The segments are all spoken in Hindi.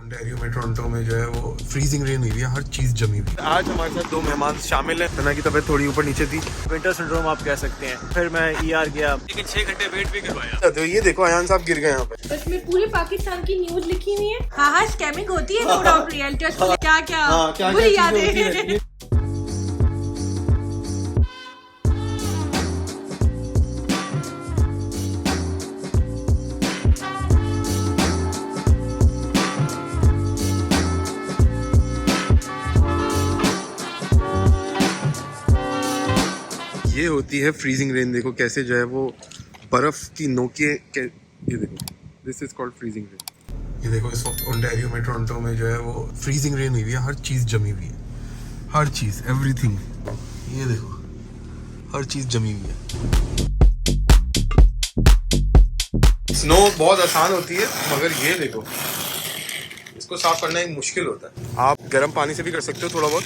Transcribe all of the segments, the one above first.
ओंटारियो में टोरंटो में जो है वो फ्रीजिंग रेन हुई है, हर चीज जमी हुई है। आज हमारे साथ दो मेहमान शामिल हैं। सना की तबीयत थोड़ी ऊपर नीचे थी, विंटर सिंड्रोम आप कह सकते हैं। फिर मैं ईआर गया, लेकिन 6 घंटे वेट भी करवाया। तो ये देखो अयान साहब गिर गए यहाँ पे। इसमें पूरे पाकिस्तान की न्यूज लिखी हुई है। हाँ स्कैमिंग होती है, नो डाउट रियलिटी क्या क्या बुरी यादें। ये होती है फ्रीजिंग रेन। देखो कैसे जो है वो बर्फ की नोके ये देखो, this is called freezing rain. ये देखो इस वक्त ओंटारियो में टोरंटो में जो है वो फ्रीजिंग रेन हुई है, हर चीज जमी हुई है, हर चीज एवरीथिंग। ये देखो हर चीज जमी हुई है। स्नो बहुत आसान होती है, मगर ये देखो इसको साफ करना एक मुश्किल होता है। आप गर्म पानी से भी कर सकते हो थोड़ा बहुत,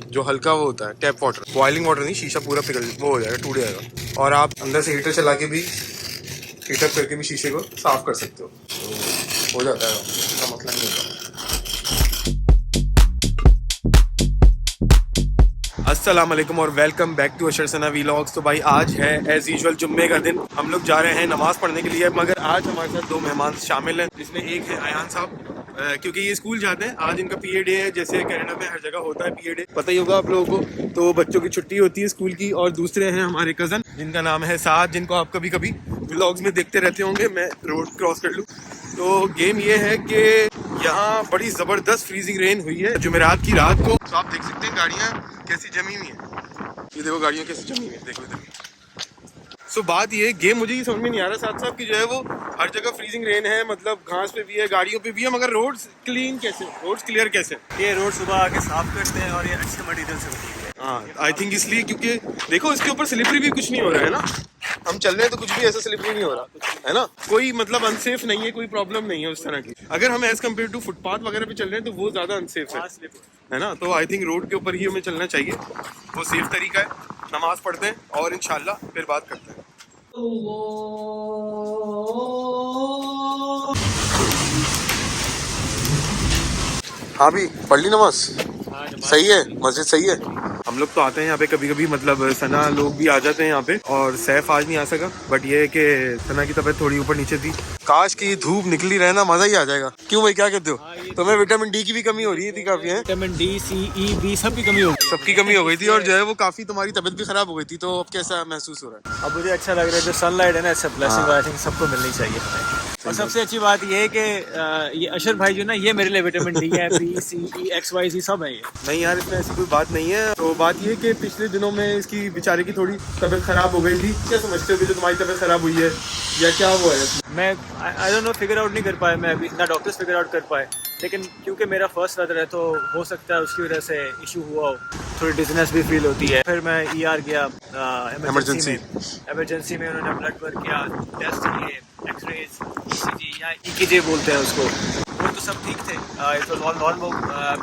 जो हल्का वो होता है टैप वाटर, बॉइलिंग वाटर नहीं, शीशा पूरा पिघल वो हो जाएगा, टूट जाएगा। और आप अंदर से हीटर चला के भी, हीटर करके भी शीशे को साफ कर सकते हो, तो हो जाता है, उसका मतलब नहीं होता। अस्सलाम वालेकुम और welcome back to Ashar Sana vlogs. तो भाई आज है एज यूजुअल जुम्मे का दिन, हम लोग जा रहे हैं नमाज पढ़ने के लिए। मगर आज हमारे साथ दो मेहमान शामिल हैं, जिसमें एक है अयान साहब, क्योंकि ये स्कूल जाते हैं। आज इनका पीए डे है, जैसे कनाडा में हर जगह होता है पीए डे, पता ही होगा आप लोगों को। तो बच्चों की छुट्टी होती है स्कूल की। और दूसरे हैं हमारे कज़न, जिनका नाम है साद, जिनको आप कभी कभी व्लॉग्स में देखते रहते होंगे। मैं रोड क्रॉस कर लूँ तो गेम ये है कि यहाँ बड़ी ज़बरदस्त फ्रीजिंग रेन हुई है जुमेरात की रात को। तो आप देख सकते हैं गाड़ियाँ कैसी जमी हुई हैं। ये देखो गाड़ियाँ कैसी जमी हुई हैं, देखो इधर। सो बात ये गेम मुझे ये समझ में नहीं आ रहा साथ साथ कि जो है वो हर जगह फ्रीजिंग रेन है, मतलब घास पे भी है, गाड़ियों पे भी है, मगर रोड्स क्लीन कैसे, रोड्स क्लियर कैसे? ये रोड सुबह आके साफ करते हैं और ये अच्छे मटेरियल से होती है। हाँ आई थिंक इसलिए, क्योंकि देखो इसके ऊपर स्लिपरी भी कुछ नहीं हो रहा है ना, हम चल रहे हैं तो कुछ भी ऐसा स्लिपरी नहीं हो रहा है ना, कोई मतलब अनसेफ नहीं है, कोई प्रॉब्लम नहीं है उस तरह की। अगर हम एज कम्पेयर टू फुटपाथ वगैरह पे चल रहे हैं तो वो ज्यादा अनसेफ है ना। तो आई थिंक रोड के ऊपर ही हमें चलना चाहिए, वो सेफ तरीका है। नमाज पढ़ते हैं और इंशाल्लाह फिर बात करते हैं। हाँ भी पढ़ ली नमाज, सही है, मस्जिद सही है। हम लोग तो आते हैं यहाँ पे कभी कभी, मतलब सना लोग भी आ जाते हैं यहाँ पे, और सैफ आज नहीं आ सका। बट ये है कि सना की तबीयत थोड़ी ऊपर नीचे थी। काश की धूप निकली रहे ना, मजा ही आ जाएगा। क्यों भाई, क्या कहते हो? तुम्हें विटामिन डी की भी कमी हो रही थी काफी है? विटामिन डी, सी, ई, बी सबकी कमी हो गई, सबकी कमी हो गई थी, और जो है वो काफी तुम्हारी तबीयत भी खराब हो गई थी। तो अब कैसा महसूस हो रहा है? अब मुझे अच्छा लग रहा है। जो सनलाइट है ना, it's a blessing, I think सबको मिलनी चाहिए हमें। और सबसे अच्छी बात ये है कि ये अशर भाई जो ना, ये मेरे लिए विटामिन डी है, बी, सी, ई, एक्स, वाई, जी सब है ये। नहीं यार, इसमें ऐसी कोई बात नहीं है। तो बात ये कि पिछले दिनों में इसकी बेचारे की थोड़ी तबीयत खराब हो गई थी। क्या समझते हो कि जो तुम्हारी तबीयत खराब हुई है, या क्या हुआ है? मैं I don't know, figure out नहीं कर पाए मैं अभी, ना डॉक्टर्स फिगर आउट कर पाए। लेकिन क्योंकि मेरा फर्स्ट वेदर है तो हो सकता है उसकी वजह से इशू हुआ हो, थोड़ी डिजनेस भी फील होती है। फिर मैं ईआर गया इमरजेंसी में उन्होंने ब्लड वर्क किया, टेस्ट किए, एक्सरेज, ईसीजी या ईकेजी बोलते हैं उसको, वो तो सब ठीक थे, इट वाज ऑल नॉर्मल।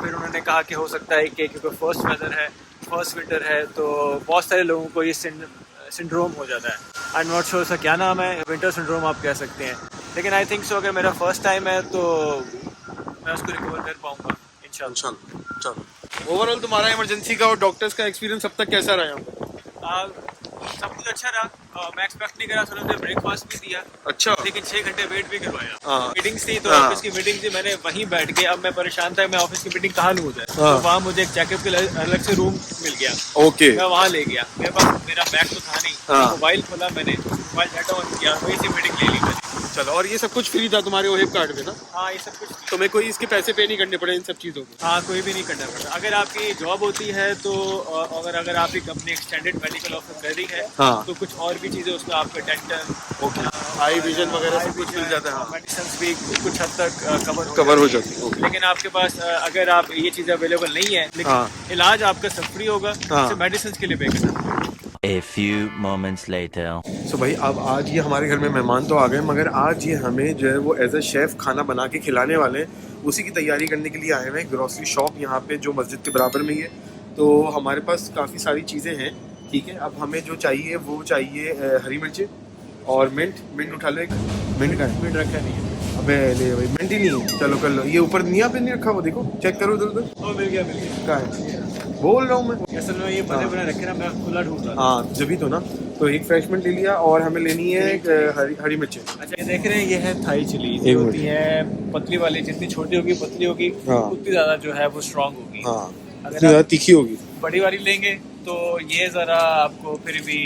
फिर उन्होंने कहा कि हो सकता है कि क्योंकि फर्स्ट वेदर है, फर्स्ट विंटर है, तो बहुत सारे लोगों को ये सिंड्रोम हो जाता है। आई एम नॉट श्योर उसका क्या नाम है, विंटर सिंड्रोम आप कह सकते हैं। लेकिन आई थिंक सो अगर मेरा फर्स्ट टाइम है तो मैं उसको रिकवर कर पाऊंगा इंशाल्लाह। चलो ओवरऑल तुम्हारा इमरजेंसी का और डॉक्टर्स का एक्सपीरियंस अब तक कैसा रहा? सब कुछ अच्छा रहा। मैं एक्सपेक्ट नहीं करा, उन्होंने ब्रेकफास्ट भी दिया, अच्छा, लेकिन 6 घंटे वेट भी करवाया। हाँ। मीटिंग्स थी तो हाँ। ऑफिस की मीटिंग थी, मैंने वहीं बैठ के, अब मैं परेशान था मैं ऑफिस की मीटिंग कहाँ लूँ उधर। हाँ। तो वहाँ मुझे एक चेकअप के लिए अलग से रूम मिल गया, ओके। मैं वहाँ ले गया। मेरे पास मेरा बैग तो था नहीं, हाँ। मोबाइल खोला मैंने, मोबाइल डाटा ऑन किया, वही से मीटिंग ले ली मैंने। चलो, और ये सब कुछ फ्री था तुम्हारे ओएफ कार्ड में ना? हाँ ये सब कुछ, तुम्हें कोई इसके पैसे पे नहीं करने पड़े इन सब चीज़ों को? हाँ कोई भी नहीं करना पड़ता। अगर आपकी जॉब होती है तो अगर आपकी कंपनी एक्सटेंडेड मेडिकल ऑफर कर रही है, हाँ। तो कुछ और भी चीज़ें उसमें आपका डेंटल, आई विजन वगैरह सब कुछ मिल जाता है, मेडिसिन भी कुछ हद तक कवर हो जाती है। लेकिन आपके पास अगर आप ये चीज़ अवेलेबल नहीं है, लेकिन हाँ। इलाज आपका सब फ्री होगा, हाँ। मेडिसिन के लिए पे करना। A few moments later. सो भाई अब आज ये हमारे घर में मेहमान तो आ गए, मगर आज ये हमें जो है वो एज अ शेफ़ खाना बना के खिलाने वाले हैं। उसी की तैयारी करने के लिए आए हुए हैं। ग्रोसरी शॉप यहाँ पे जो मस्जिद के बराबर में ही है, तो हमारे पास काफ़ी सारी चीज़ें हैं। ठीक है, अब हमें जो चाहिए वो चाहिए हरी मिर्चें और मिंट उठा लो एक। मिंट का मिनट रखा नहीं है। अबे ले भाई मेंटी नहीं है। चलो कर लो। ये ऊपर नहीं आपने नहीं रखा, वो देखो चेक करो उधर उधर। मिल गया कहाँ है? बोल रहा हूँ मैं। असल में ये बने बने रखे ना, मैं खुला ढूंढ रहा था। हाँ जभी तो ना। तो एक फ्रेश मिंट ले लिया और हमें लेनी है एक हरी मिर्ची। अच्छा ये देख रहे हैं, ये है थाई चिली। एक ये होती है पतली वाली, जितनी छोटी होगी पतली होगी, हाँ। उतनी ज्यादा जो है वो स्ट्रांग होगी। हाँ अगर इतनी ज़्यादा तीखी होगी। बड़ी वाली लेंगे तो ये जरा आपको फिर भी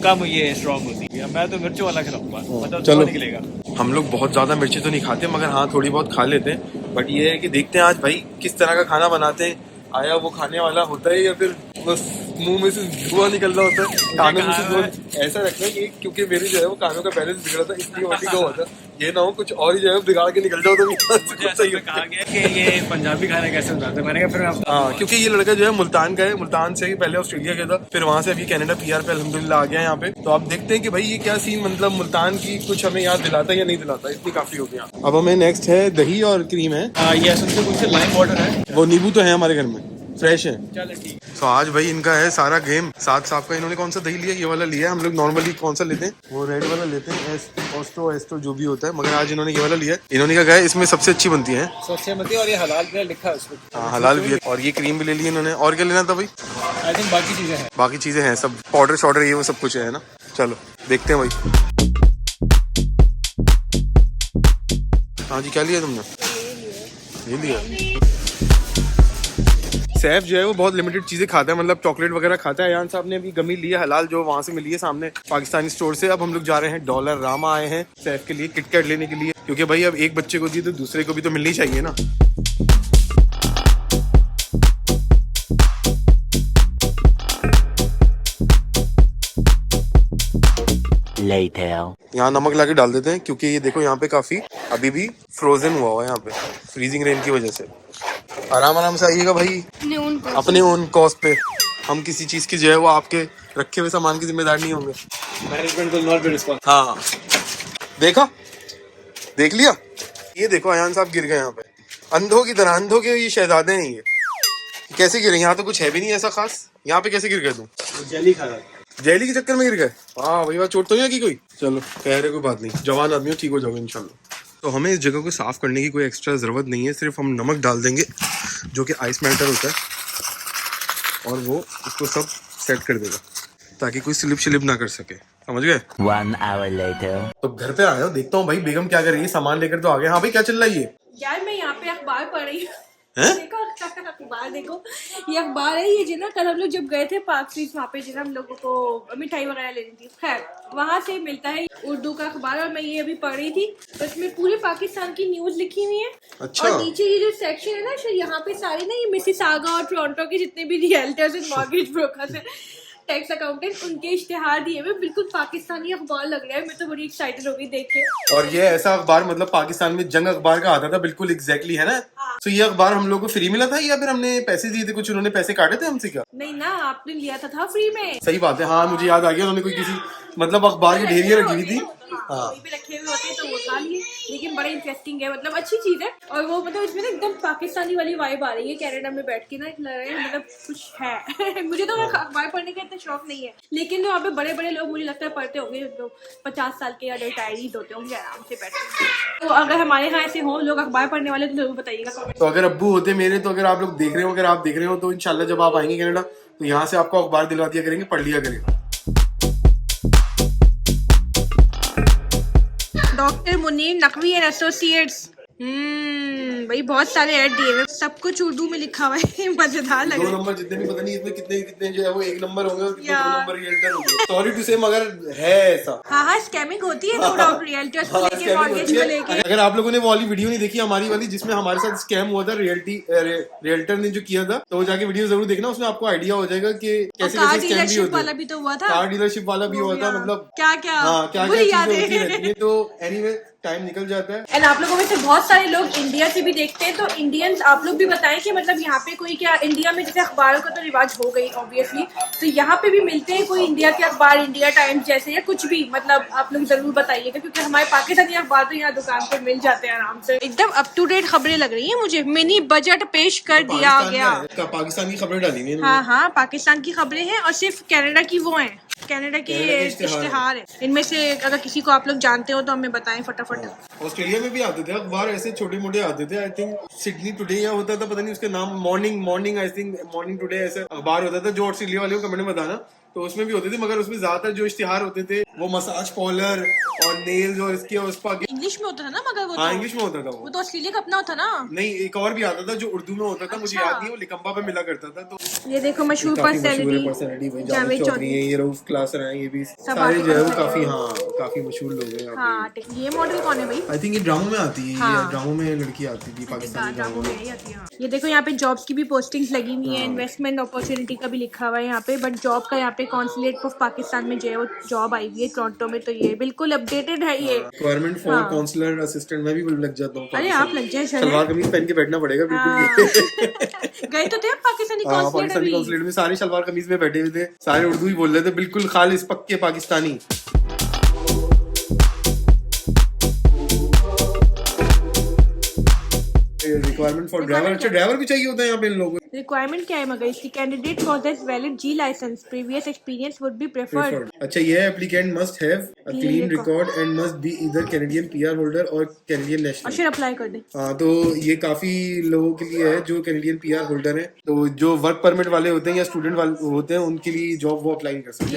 कम ये स्ट्रांग होती है। मैं तो मिर्चों वाला खिलाऊंगा, मतलब चलो। निकलेगा। हम लोग बहुत ज़्यादा मिर्ची तो नहीं खाते, मगर हाँ थोड़ी बहुत खा लेते हैं। बट ये है कि देखते हैं आज भाई किस तरह का खाना बनाते हैं। आया वो खाने वाला होता है या फिर बस मुंह में से धुआं निकल रहा होता है, कानों में से धुआं। ऐसा रखना है कि क्योंकि मेरी जो है वो कानों का बैलेंस बिगड़ा था, इसलिए वही का हुआ था। ये ना हो कुछ और ही जो है बिगाड़ के निकल जाओ तो मुझे सही में कहा गया कि ये पंजाबी खाना कैसे बनाते हैं। मैंने कहा फिर मैं हाँ, क्योंकि ये लड़का जो है मुल्तान का है। मुल्तान से ही पहले ऑस्ट्रेलिया गया था, फिर वहां से अभी कनाडा पीआर पे अल्हम्दुलिल्लाह आ गया यहाँ पे। तो आप देखते हैं कि भाई ये क्या सीन, मतलब मुल्तान की कुछ हमें याद दिलाता है या नहीं दिलाता। इतनी काफी हो गया। अब हमें नेक्स्ट है दही और क्रीम है। ये सुनते कुछ लाइम वाटर है, वो नींबू तो है हमारे घर में, फ्रेश है। चलो ठीक। तो आज भाई इनका है सारा गेम साथ साथ का। इन्होंने कौन सा दही लिया? ये वाला लिया है। हम लोग नॉर्मली कौन सा लेते हैं? वो रेड वाला लेते हैं, एस्ट्रो जो भी होता है। मगर आज इन्होंने ये वाला लिया है। इन्होंने क्या कहा है इसमें सबसे अच्छी बनती है, सबसे मती, और ये हलाल भी लिखा है उसमें। हाँ हलाल भी है। और ये क्रीम भी ले ली इन्होंने। और क्या लेना था भाई? आई थिंक बाकी चीजें हैं। बाकी चीजें हैं सब, पाउडर शॉर्डर ये वो सब कुछ है ना। चलो देखते हैं भाई। हाँ जी क्या लिया तुमने? ये लिया। सैफ जो है वो बहुत लिमिटेड चीजें खाता है, मतलब चॉकलेट वगैरह खाता है। अयान साहब ने अभी गमी ली है हलाल, जो वहां से मिली है सामने पाकिस्तानी स्टोर से। अब हम लोग जा रहे हैं डॉलर रामा आए हैं सैफ के लिए किटकैट लेने के लिए, क्योंकि भाई अब एक बच्चे को दी तो दूसरे को भी तो मिलनी चाहिए ना। Later. यहाँ नमक लाके डाल देते हैं, क्योंकि ये देखो यहाँ पे काफी अभी भी फ्रोजन हुआ है यहाँ पे, फ्रीजिंग रेन की वजह से। आराम आराम से आइएगा भाई, अपने ओन कॉस्ट पे। हम किसी चीज की जो है वो आपके रखे हुए सामान की जिम्मेदार नहीं होंगे। Management will not be responsible. हाँ देखा, देख लिया। ये देखो अयान साहब गिर गए यहाँ पे अंधों की तरह। अंधों के ये शहजादे हैं ये। कैसे गिरे? यहाँ तो कुछ है भी नहीं ऐसा खास। यहाँ पे कैसे गिर गए तुम? जेली खा रहा, जेली के चक्कर में गिर गए? हाँ भाई बात चोट तो नहीं लगी कोई? चलो कह रहे कोई बात नहीं, जवान आदमी हो, ठीक हो जाओगे इंशाल्लाह। तो हमें इस जगह को साफ करने की कोई एक्स्ट्रा ज़रूरत नहीं है, सिर्फ हम नमक डाल देंगे जो कि आइस मेल्टर होता है, और वो उसको सब सेट कर देगा ताकि कोई स्लिप ना कर सके। समझ गए? 1 hour later. तो घर पे आया हूँ, देखता हूँ भाई बेगम क्या कर रही है। सामान लेकर तो आ गए। हाँ भाई क्या चल रहा है ये? यार मैं यहाँ पे अखबार पढ़ रही हूँ। हैं? देखो अखबार देखो, ये अखबार है। ये जो ना कल हम लोग जब गए थे पार्क स्ट्रीट, वहाँ पे जो ना हम लोगों को मिठाई वगैरह लेनी थी, खैर वहाँ से मिलता है उर्दू का अखबार। और मैं ये अभी पढ़ रही थी, तो इसमें पूरे पाकिस्तान की न्यूज लिखी हुई है। अच्छा। और नीचे ये जो सेक्शन है ना, शायद यहाँ पे सारे ना ये मिसिसागा और टोरंटो के जितने भी रियल्टर्स एंड मॉर्गेज ब्रोकर्स हैं, टैक्स अकाउंटेंट, उनके इश्तेहार दिए हुए। बिल्कुल पाकिस्तानी अखबार लग रहा है। मैं तो बड़ी एक्साइटेड हो गई देख के। और ये ऐसा अखबार मतलब पाकिस्तान में जंग अखबार का आता था, बिल्कुल एग्जैक्टली है ना। तो ये अखबार हम लोग को फ्री मिला था या फिर हमने पैसे दिए थे? कुछ उन्होंने पैसे काटे थे हमसे क्या? नहीं ना, आपने लिया था फ्री में। सही बात है। हाँ मुझे याद आ गया, उन्होंने कोई किसी मतलब अखबार की ढेरियां रखी हुई थी। हाँ वहीं पे रखे हुए होते हैं तो वो खा लिए। लेकिन बड़ा इंटरेस्टिंग है, मतलब अच्छी चीज है। और वो मतलब इसमें ना एकदम पाकिस्तानी वाली वाइब आ रही है। कनाडा में बैठ के ना लग रहा है मतलब कुछ है। मुझे तो अखबार पढ़ने का इतना शौक नहीं है, लेकिन वहाँ पे बड़े बड़े लोग मुझे लगता है पढ़ते होंगे, जो 50 साल के या रिटायरीज होते होंगे, आराम से बैठते हैं। तो अगर हमारे यहाँ ऐसे हो लोग अखबार पढ़ने वाले तो जरूर बताइएगा। तो अगर अब्बू होते मेरे, तो अगर आप लोग देख रहे हो, अगर आप देख रहे हो तो इंशाल्लाह जब आप आएंगे कनाडा तो यहाँ से आपको अखबार दिलवा दिया करेंगे, पढ़ लिया करेंगे। Doctor Munir Naqvi and associates. भाई बहुत सारे ऐड दिए हुए, सब कुछ उर्दू में लिखा हुआ है। मजेदार लग रहा है। 2 नंबर जितने भी, पता नहीं इसमें कितने कितने जो है वो 1 नंबर होंगे और कितने 2 नंबर रियल्टर होंगे। सॉरी टू से, मगर है ऐसा। हाँ स्कैमिंग होती है थोड़ा रियल्टर्स को लेके, मॉर्गेज को लेके। अगर आप लोगों ने वो वाली वीडियो नहीं देखी हमारी वाली, जिसमें हमारे साथ स्कैम हुआ था, रियल्टर ने जो किया था, तो वो जाके वीडियो जरूर देखना, उसमें आपको आइडिया हो जाएगा कि कैसे कार कैसे स्कैम भी डीलरशिप होता वाला है। भी तो हुआ था। कार डीलरशिप वाला भी हुआ था, मतलब क्या क्या हाँ क्या बुरी क्या यादें। चीजें होती रहती है। तो एनीवे टाइम निकल जाता है। एंड आप लोगों में से बहुत सारे लोग इंडिया से भी देखते हैं, तो इंडियंस आप लोग भी बताएं कि मतलब यहाँ पे कोई क्या, इंडिया में जैसे अखबारों का तो रिवाज हो गई ऑब्वियसली, तो यहाँ पे भी मिलते हैं कोई इंडिया के अखबार, इंडिया टाइम्स जैसे, या कुछ भी, मतलब आप लोग जरूर बताइएगा, क्योंकि हमारे पाकिस्तानी अखबार तो यहाँ दुकान पे मिल जाते हैं आराम से। एकदम अप टू डेट खबरें लग रही है मुझे। मिनी बजट पेश कर दिया गया। पाकिस्तान की खबरें डाली हुई है। हाँ पाकिस्तान की खबरें हैं और सिर्फ कनाडा की वो हैं। कनाडा के कनाडा के इश्तिहार इश्तिहार है। इनमें से अगर किसी को आप लोग जानते हो तो हमें बताएं फटाफट। ऑस्ट्रेलिया में भी आते थे अखबार, ऐसे छोटे मोटे आते थे। आई थिंक सिडनी टुडे या होता था, पता नहीं उसके नाम, morning I think morning today ऐसा अखबार होता था, जो ऑस्ट्रेलिया वाले को कमेंट में बताना। तो उसमें भी होते थे, मगर उसमें ज्यादातर जो इश्तिहार होते थे वो मसाज पार्लर और नेल्स और इसके और स्पा के। इंग्लिश में होता था ना, मगर वो हाँ तो इंग्लिश में होता था वो तो ऑस्ट्रेलिया का अपना होता ना। नहीं, एक और भी आता था जो उर्दू में होता था, मुझे अच्छा। याद नहीं, वो लिकम्बा पे मिला करता था। तो ये देखो मशहूर काफी मशहूर है पर्सनैलिटी पर्सनैलिटी भाई, जावेद जावेद चौधरी चौधरी। है, ये रऊफ क्लासर हैं, ये भी सारे आते जो है वो हैं। काफी, हाँ काफी मशहूर लोग हैं यहाँ हाँ ये मॉडल कौन है भाई? पे। आई थिंक ये ड्रामों में आती है, हाँ। ये ड्रामों में लड़की आती थी, पाकिस्तानी ड्रामों में। ये देखो यहाँ पे जॉब्स की भी पोस्टिंग्स लगी हुई है, इन्वेस्टमेंट अपॉर्चुनिटी का भी लिखा हुआ है यहाँ पे। बट जॉब का यहाँ पे कॉन्सुलेट ऑफ पाकिस्तान में जो है वो जॉब आई हुई है टोरंटो में। तो ये बिल्कुल अपडेटेड है ये। रिक्वायरमेंट फॉर हाँ। काउंसलर असिस्टेंट, मैं भी लग जाता हूँ। अरे आप लग जाए सलवार कमीज पहन के बैठना पड़ेगा हाँ। बिल्कुल। गए तो थे आप पाकिस्तानी हाँ कॉन्सुलेट पाकिस्तानी अभी? कॉन्सुलेट में सारे सलवार कमीज में बैठे हुए थे, सारे उर्दू ही बोल रहे थे, बिल्कुल खालिस पक्के पाकिस्तानी। रिक्वायरमेंट फॉर ड्राइवर, अच्छा ड्राइवर भी चाहिए होता है यहाँ पे इन लोगों को। रिक्वायरमेंट क्या है मगर इसकी? Candidate possess valid G licence, previous experience would be preferred. अच्छा ये applicant must have a clean record and must be either Canadian PR holder or Canadian or national. फिर अप्लाई कर दे। हाँ तो ये काफी लोगों के लिए है जो कैनेडियन पीआर होल्डर है, तो जो वर्क परमिट वाले होते हैं या स्टूडेंट वाले होते हैं उनके लिए जॉब वो अप्लाई कर सकते हैं।